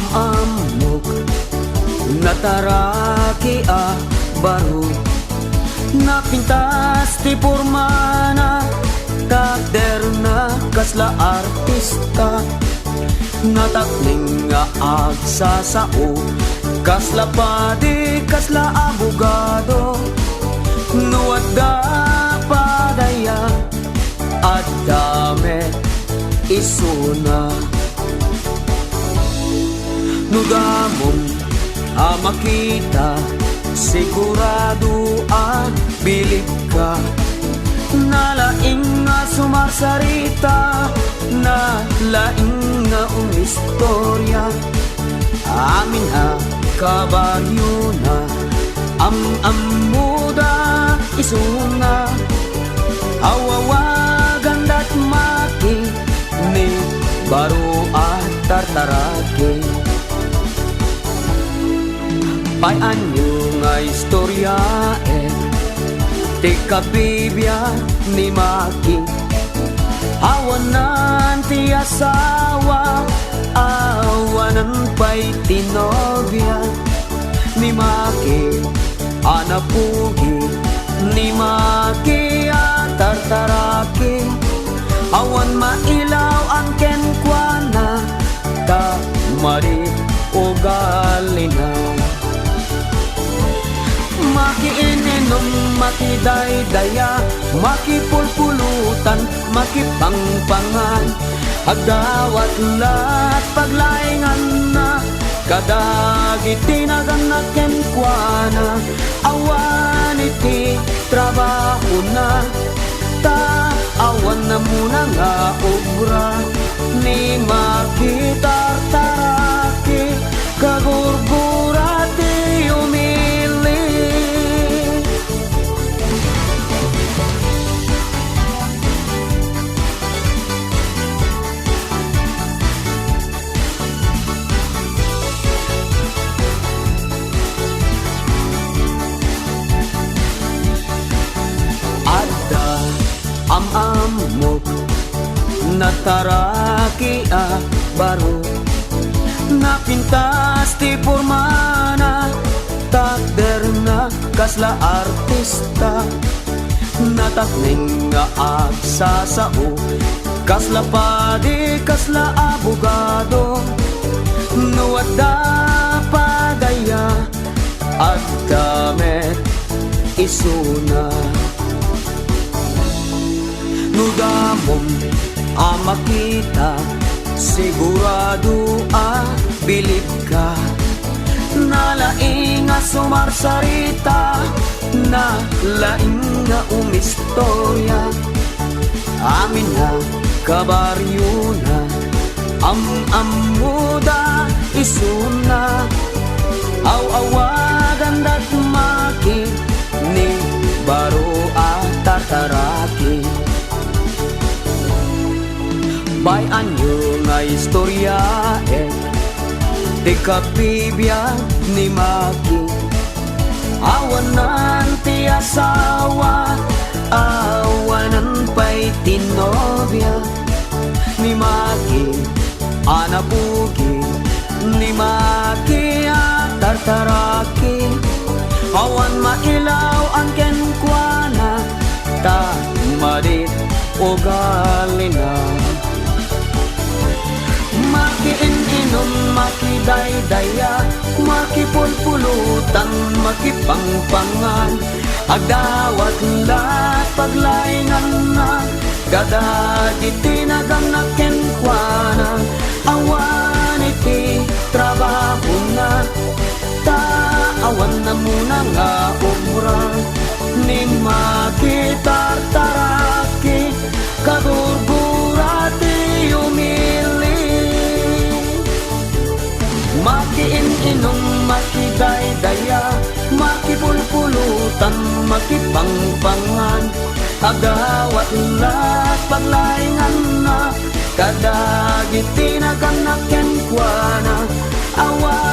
Amok nataraki a baro napintas ti pormana takder na kasla artista natakling nga agsasao kasla padi kasla abogado nuat da padaya at dame isuna nudamong makita sigurado bilib ka nalaing nga sumarsarita nalaing nga istorya amin kabaryo na muda isunga awawagan dat maki ni baro at tartarake payan yung nga istorya tika bibya ni maki awanan ti asawa awanan pa'y tinobya ni maki anapugi ni maki at tartaraki awan mailaw ang kenkwana ta mari o galina makiininom makidaydaya makipulpulutan makipangpangan agdawat lat paglaingan na kadagiti naganaken kuana awan iti trabaho na ta awan na muna nga obra ni makitartaraki kagurgurati umili amok nataraki a baro napintas ti pormana takder na kasla artista natakling nga agsasao kasla padi kasla abogado nuat da padaya at damet isuna nudamong makita sigurado bilib ka nalaing nga sumarsarita nalaing nga umistorya amin kabaryo na muda isuna awawagan dat maki ni baro at tartaraki bayan yung nga istorya di kapibya ni maki awanan ti asawa awanan pa'y tinobya ni maki anabugi ni maki at tartaraki awan mailaw ang kenkwana ta madit o galina makiininom makidaydaya makipulpulutan makipangpangan agdawat lat paglaingan na kadagiti naganaken kuana awan iti trabaho na ta awan na muna nga obra ni makitartaraki kagurgurati umili makiininom makidaydaya makipulpulutan makipangpangan agawat lat paglaingan na kadagiti naganaken kuana awan